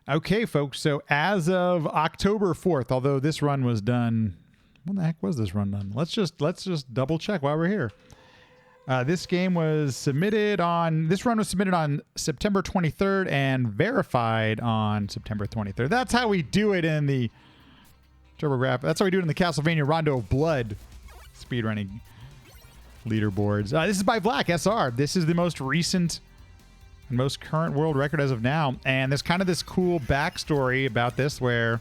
Okay, folks. So as of October 4th, although this run was done, when the heck was this run done? Let's just double check while we're here. This game was submitted on. This run was submitted on September 23rd and verified on September 23rd. That's how we do it in the TurboGrafx. That's how we do it in the Castlevania Rondo of Blood speedrunning leaderboards. This is by vlackSR. This is the most recent and most current world record as of now. And there's kind of this cool backstory about this where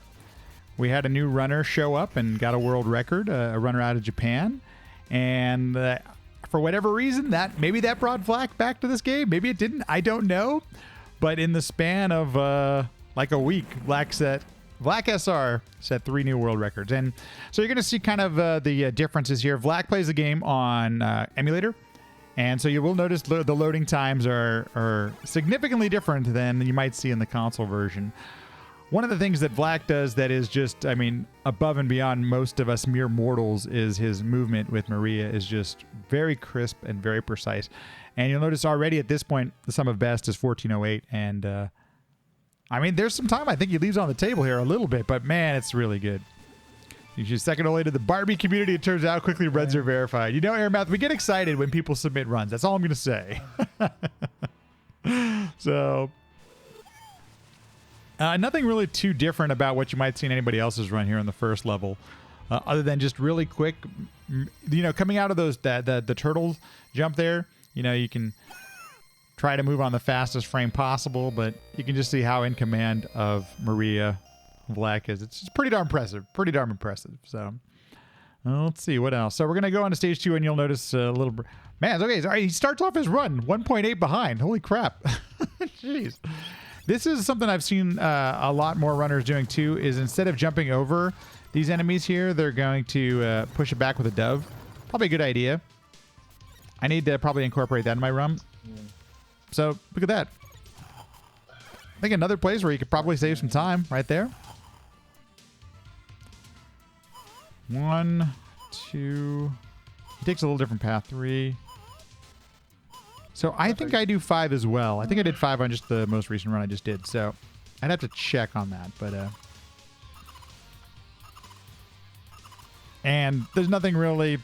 we had a new runner show up and got a world record, a runner out of Japan. And for whatever reason, maybe that brought Vlack back to this game. Maybe it didn't. I don't know. But in the span of like a week, vlackSR set 3 new world records. And so you're going to see kind of the differences here. Vlack plays the game on emulator. And so you will notice the loading times are significantly different than you might see in the console version. One of the things that Vlack does that is just, I mean, above and beyond most of us mere mortals is his movement with Maria is just very crisp and very precise. And you'll notice already at this point, the sum of best is 1408. And, I mean, there's some time I think he leaves on the table here a little bit, but man, it's really good. He's second only to the Barbie community. It turns out quickly runs are verified. You know, Airmouth, we get excited when people submit runs. That's all I'm going to say. So... nothing really too different about what you might see in anybody else's run here in the first level, other than just really quick, you know, coming out of those the turtle jump there. You know, you can try to move on the fastest frame possible, but you can just see how in command of Maria Vlack is. It's just pretty darn impressive. Pretty darn impressive. So let's see what else. So we're gonna go on to stage 2, and you'll notice a little. Man, okay, sorry, he starts off his run 1.8 behind. Holy crap! Jeez. This is something I've seen a lot more runners doing too, is instead of jumping over these enemies here, they're going to push it back with a dove. Probably a good idea. I need to probably incorporate that in my run. So look at that. I think another place where you could probably save some time right there. 1, 2. He takes a little different path. 3. So I think I do 5 as well. I think I did 5 on just the most recent run I just did. So I'd have to check on that. But and there's nothing really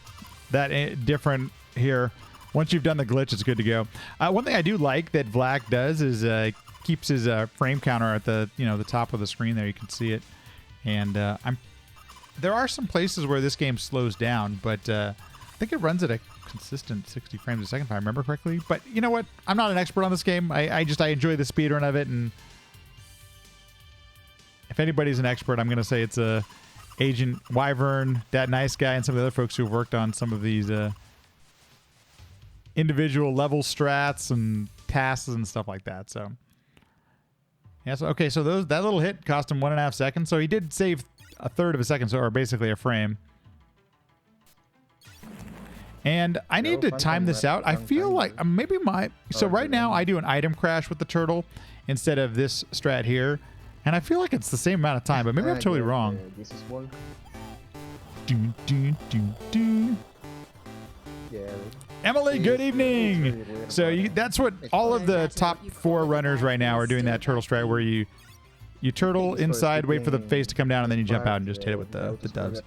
that different here. Once you've done the glitch, it's good to go. One thing I do like that Vlack does is keeps his frame counter at the the top of the screen there. You can see it. And there are some places where this game slows down, but I think it runs at a consistent 60 frames a second if I remember correctly. But you know what? I'm not an expert on this game. I enjoy the speedrun of it, and if anybody's an expert, I'm going to say it's Agent Wyvern, that nice guy, and some of the other folks who've worked on some of these individual level strats and tasks and stuff like that. So yeah, so okay, so that little hit cost him 1.5 seconds. So he did save a third of a second, or basically a frame. And I need to time this out. I feel like maybe so right now I do an item crash with the turtle instead of this strat here. And I feel like it's the same amount of time, but maybe I'm totally wrong. This is one. Yeah. Emily, good evening. So that's what all of the top 4 runners right now are doing, that turtle strat where you turtle inside, wait for the face to come down, and then you jump out and just hit it with the doves.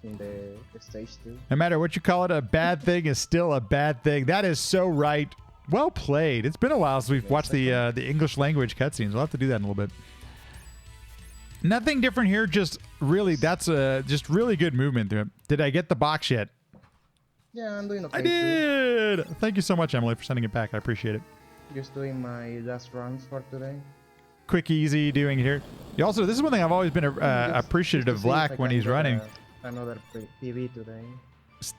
In the stage 2. No matter what you call it, a bad thing is still a bad thing. That is so right. Well played. It's been a while since we've watched the English language cutscenes. We'll have to do that in a little bit. Nothing different here. Just really, that's just really good movement there. Did I get the box yet? Yeah, I'm doing okay. I did. Thank you so much, Emily, for sending it back. I appreciate it. Just doing my last runs for today. Quick, easy doing it here. You also, this is one thing I've always been appreciative of Vlack when he's running. Another PB today.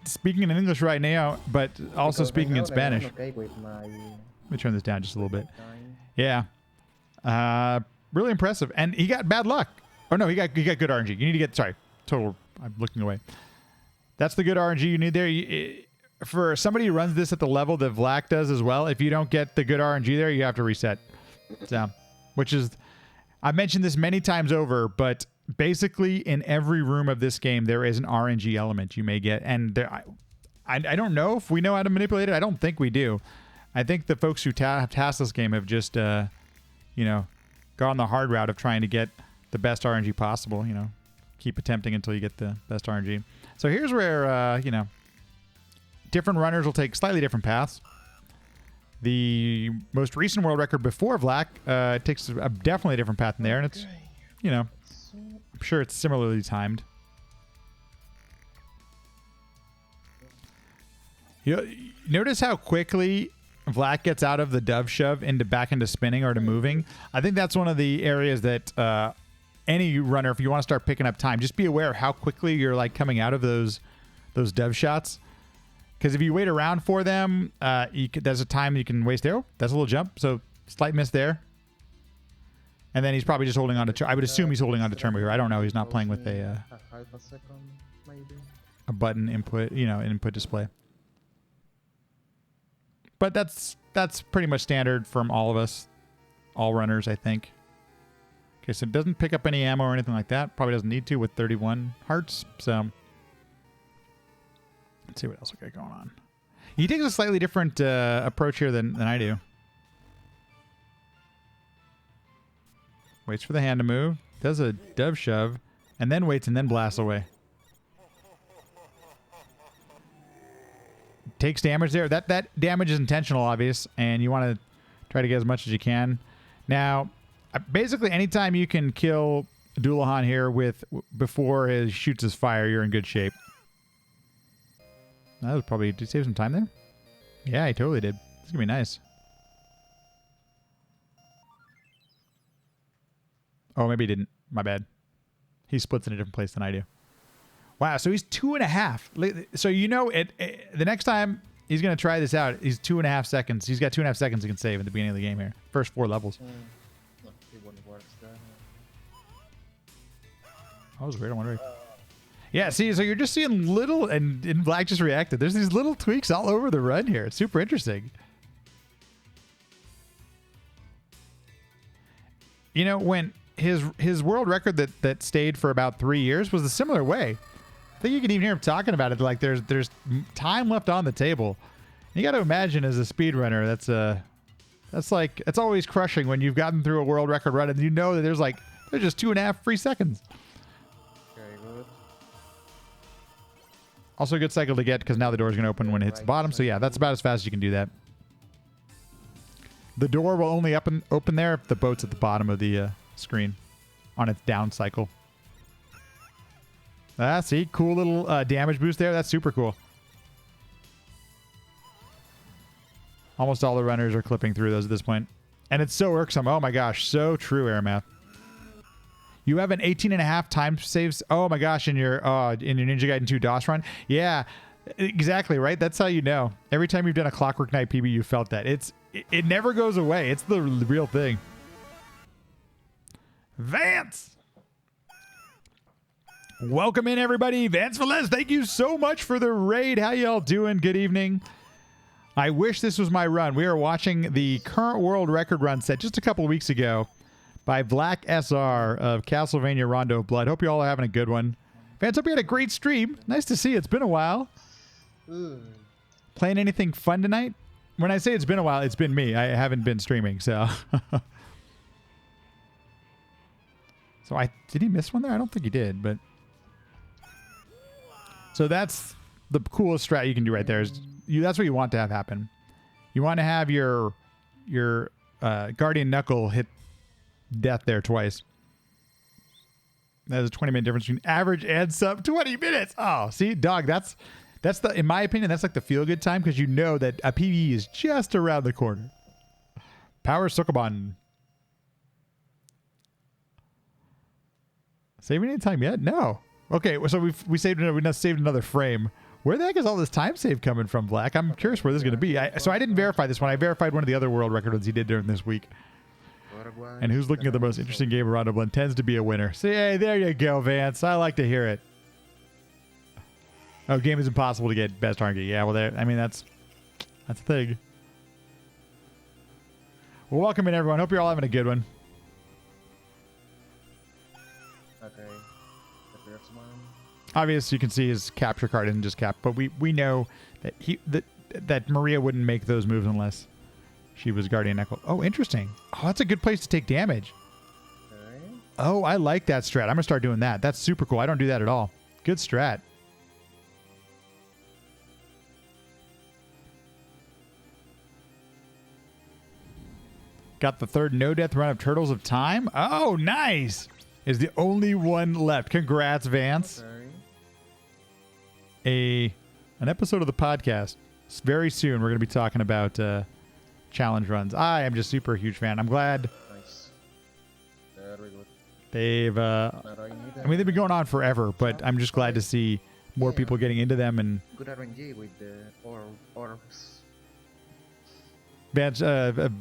Speaking in English right now, but also Because speaking in Spanish. Okay with my Let me turn this down just a little bit. Yeah. Really impressive. And he got bad luck. Oh, no, he got good RNG. You need to get, sorry, total, I'm looking away. That's the good RNG you need there. For somebody who runs this at the level that Vlack does as well, if you don't get the good RNG there, you have to reset. So, which is, I've mentioned this many times over, but basically in every room of this game, there is an RNG element you may get. And there, I don't know if we know how to manipulate it. I don't think we do. I think the folks who have tasked this game have just, go on the hard route of trying to get the best RNG possible. You know, keep attempting until you get the best RNG. So here's where you know, different runners will take slightly different paths. The most recent world record before Vlack takes a definitely different path in there, and it's, you know, I'm sure it's similarly timed. You notice how quickly Vlack gets out of the dove shove back into spinning or to moving. I think that's one of the areas that any runner, if you want to start picking up time, just be aware of how quickly you're like coming out of those dove shots. Because if you wait around for them, there's a time you can waste there. Oh, that's a little jump, so slight miss there. And then he's probably just holding on to. I would assume he's holding on to turbo here. I don't know. He's not playing with a half a second, maybe. A button input, you know, input display. But that's pretty much standard from all of us, all runners, I think. Okay, so it doesn't pick up any ammo or anything like that. Probably doesn't need to with 31 hearts. So let's see what else we got going on. He takes a slightly different approach here than I do. Waits for the hand to move, does a dove shove, and then waits and then blasts away. Takes damage there. That damage is intentional, obvious, and you want to try to get as much as you can. Now, basically, anytime you can kill Doulahan here before he shoots his fire, you're in good shape. That was probably... Did he save some time there? Yeah, he totally did. It's going to be nice. Oh, maybe he didn't. My bad. He splits in a different place than I do. Wow, so he's 2.5. So you know, the next time he's going to try this out, he's 2.5 seconds. He's got 2.5 seconds he can save at the beginning of the game here. First 4 levels. That was weird. I wonder. Yeah, see, so you're just seeing little, and Vlack just reacted. There's these little tweaks all over the run here. It's super interesting. You know, when his world record that stayed for about 3 years was a similar way. I think you can even hear him talking about it. Like there's time left on the table. You got to imagine as a speedrunner, that's always crushing when you've gotten through a world record run and you know that there's just 2.5 free seconds. Very good. Also a good cycle to get because now the door is going to open when it hits the bottom. So yeah, that's about as fast as you can do that. The door will only open there if the boat's at the bottom of the screen on its down cycle. See, cool little damage boost there. That's super cool. Almost all the runners are clipping through those at this point. And it's so irksome. Oh my gosh, so true, Airmath. You have an 18.5 time saves. Oh my gosh, in your Ninja Gaiden 2 DOS run. Yeah, exactly, right? That's how you know. Every time you've done a Clockwork Knight PB, you felt that. It never goes away. It's the real thing. Vance! Welcome in, everybody. Vance Velez, thank you so much for the raid. How y'all doing? Good evening. I wish this was my run. We are watching the current world record run set just a couple weeks ago by vlackSR of Castlevania Rondo of Blood. Hope you all are having a good one. Vance, hope you had a great stream. Nice to see you. It's been a while. Playing anything fun tonight? When I say it's been a while, it's been me. I haven't been streaming, so... So did he miss one there? I don't think he did, but... So that's the coolest strat you can do right there. That's what you want to have happen. You want to have your Guardian Knuckle hit death there twice. That is a 20-minute difference between average and sub 20 minutes. Oh, see, dog, that's the, in my opinion, that's like the feel-good time because you know that a PvE is just around the corner. Power Sokoban. Saving any time yet? No. Okay, so we saved another frame. Where the heck is all this time save coming from, Vlack? I'm curious where this is going to be. So I didn't verify this one. I verified one of the other world record ones he did during this week. And who's looking at the most interesting game of Rondo Blood tends to be a winner. See, hey, there you go, Vance. I like to hear it. Oh, game is impossible to get best RNG. Yeah, well, I mean, that's the thing. Well, welcome in, everyone. Hope you're all having a good one. Okay. The first one. Obviously, you can see his capture card isn't just cap, but we know that that Maria wouldn't make those moves unless she was Guardian Knuckle. Oh, interesting. Oh, that's a good place to take damage. Oh, I like that strat. I'm going to start doing that. That's super cool. I don't do that at all. Good strat. Got the third no-death run of Turtles of Time. Oh, nice. Is the only one left. Congrats, Vance. Okay. An episode of the podcast. Very soon, we're going to be talking about challenge runs. I am just super huge fan. I'm glad Nice. Very good. they've... I mean, they've been going on forever, but I'm just glad to see more people getting into them. And Good RNG with the orbs. Vance,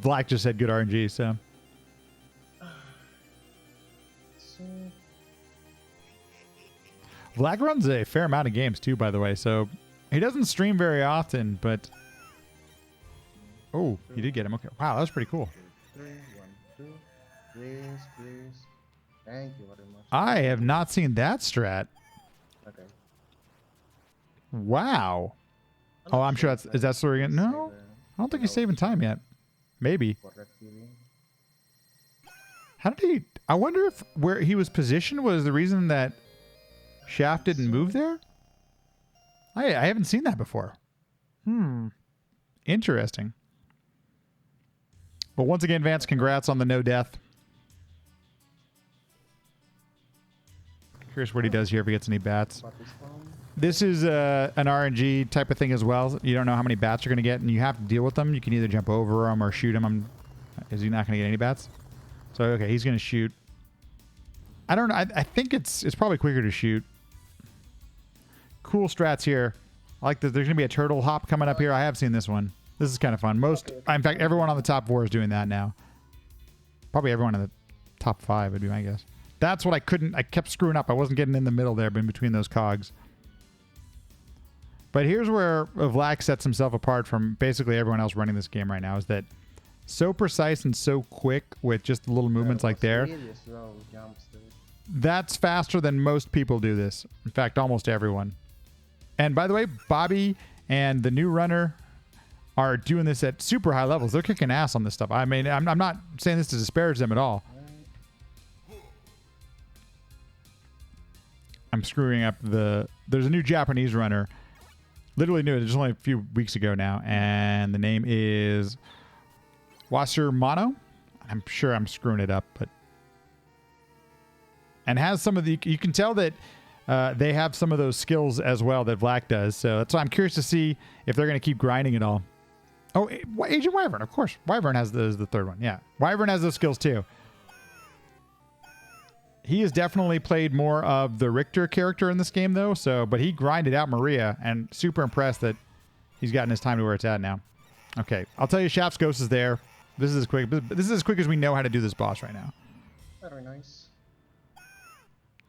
Black just said good RNG, so... So, Black runs a fair amount of games too, by the way. So he doesn't stream very often, but oh, you did get him. Okay, wow, that was pretty cool. 3, 1, 2. Please, please. Thank you very much. I have not seen that strat. Okay. Wow. Oh, I'm sure that's is that story again? No, I don't think he's saving time yet. Maybe. How did he? I wonder if where he was positioned was the reason that Shaft didn't move there. I haven't seen that before. Interesting. But once again, Vance, congrats on the no death. Curious what he does here if he gets any bats. This is an RNG type of thing as well. You don't know how many bats you're going to get, and you have to deal with them. You can either jump over them or shoot them. Is he not going to get any bats? So, okay, he's going to shoot. I don't know. I think it's probably quicker to shoot. Cool strats here. I like that there's going to be a turtle hop coming up here. I have seen this one. This is kind of fun. In fact, everyone on the top 4 is doing that now. Probably everyone in the top 5 would be my guess. That's what I kept screwing up. I wasn't getting in the middle there, in between those cogs. But here's where Vlack sets himself apart from basically everyone else running this game right now, is that so precise and so quick with just little movements like there. That's faster than most people do this. In fact, almost everyone. And by the way, Bobby and the new runner are doing this at super high levels. They're kicking ass on this stuff. I mean, I'm not saying this to disparage them at all. I'm screwing up there's a new Japanese runner. Literally new. Just only a few weeks ago now. And the name is Wasser Mono. I'm sure I'm screwing it up, but... And has some of the... You can tell that they have some of those skills as well that Vlack does. So that's why I'm curious to see if they're going to keep grinding it all. Oh, Agent Wyvern, of course. Wyvern has the third one. Yeah. Wyvern has those skills too. He has definitely played more of the Richter character in this game, though. But he grinded out Maria, and super impressed that he's gotten his time to where it's at now. Okay, I'll tell you, Shaft's Ghost is there. This is as quick. This is as quick as we know how to do this boss right now. Very nice.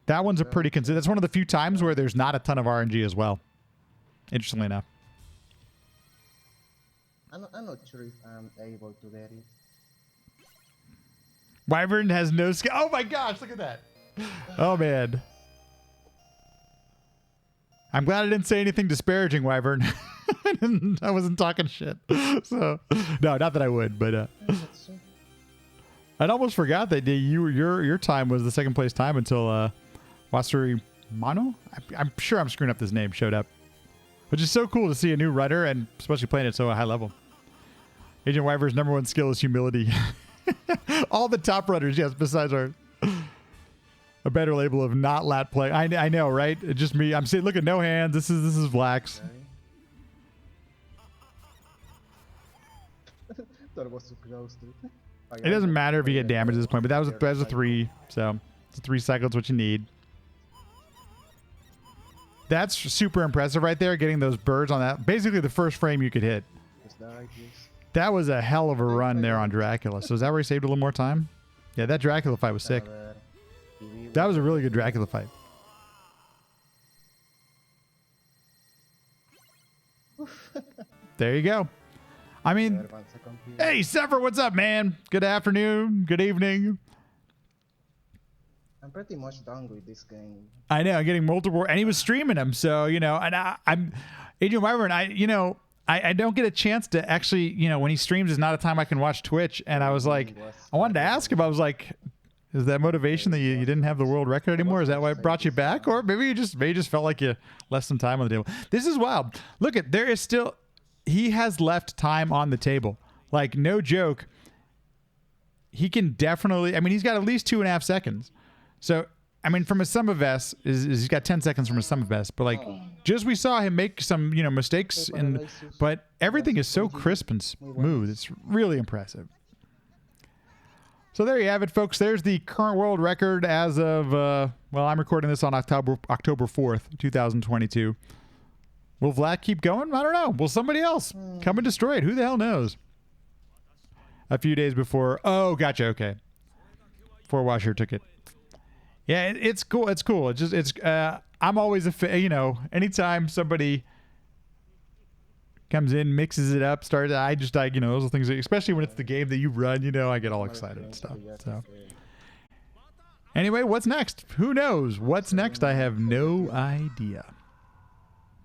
That one's a pretty consistent. That's one of the few times where there's not a ton of RNG as well. Interestingly enough. I'm not sure if I'm able to get it. Wyvern has no skill. Oh my gosh, look at that. Oh man. I'm glad I didn't say anything disparaging, Wyvern. I wasn't talking shit. So, no, not that I would, but I'd almost forgot that your time was the second place time until Wasuri Mano? I'm sure I'm screwing up this name, showed up. Which is so cool to see a new runner, and especially playing it so a high level. Agent Wyvern's #1 skill is humility. All the top runners, yes, besides our... A better label of not lat play. I know, right? It's just me. I'm saying, look at no hands. This is Vlack's. That was too close, dude. It doesn't matter if you get damage at this point, but that was a 3. So it's a 3 cycles, what you need. That's super impressive right there, getting those birds on that. Basically the first frame you could hit. That was a hell of a run there on Dracula. So is that where he saved a little more time? Yeah, that Dracula fight was sick. That was a really good Dracula fight. There you go. I mean, hey, Sever, what's up, man? Good afternoon. Good evening. I'm pretty much done with this game. I know, I'm getting multiple, and he was streaming them, so, you know, and I'm Adrian Wyvern, I don't get a chance to actually, you know, when he streams is not a time I can watch Twitch, and I was like, I wanted to ask him, I was like, Is that motivation that you didn't have the world record anymore? Is that why it brought you back? Or maybe you just felt like you left some time on the table. This is wild. Look at, there is still, he has left time on the table. Like, no joke. He can definitely, I mean, he's got at least 2.5 seconds. So, I mean, from a sum of S, he's got 10 seconds from a sum of S. But like, just we saw him make some, mistakes, but everything is so crisp and smooth. It's really impressive. So there you have it, folks. There's the current world record as of, well, I'm recording this on October 4th, 2022. Will Vlad keep going? I don't know. Will somebody else come and destroy it? Who the hell knows? A few days before. Oh, gotcha. Okay. Before Washer took it. Yeah, it's cool. It's cool. I'm always anytime somebody comes in, mixes it up, those are things, especially when it's the game that you run, I get all excited and stuff. So anyway, what's next? Who knows? What's next? I have no idea.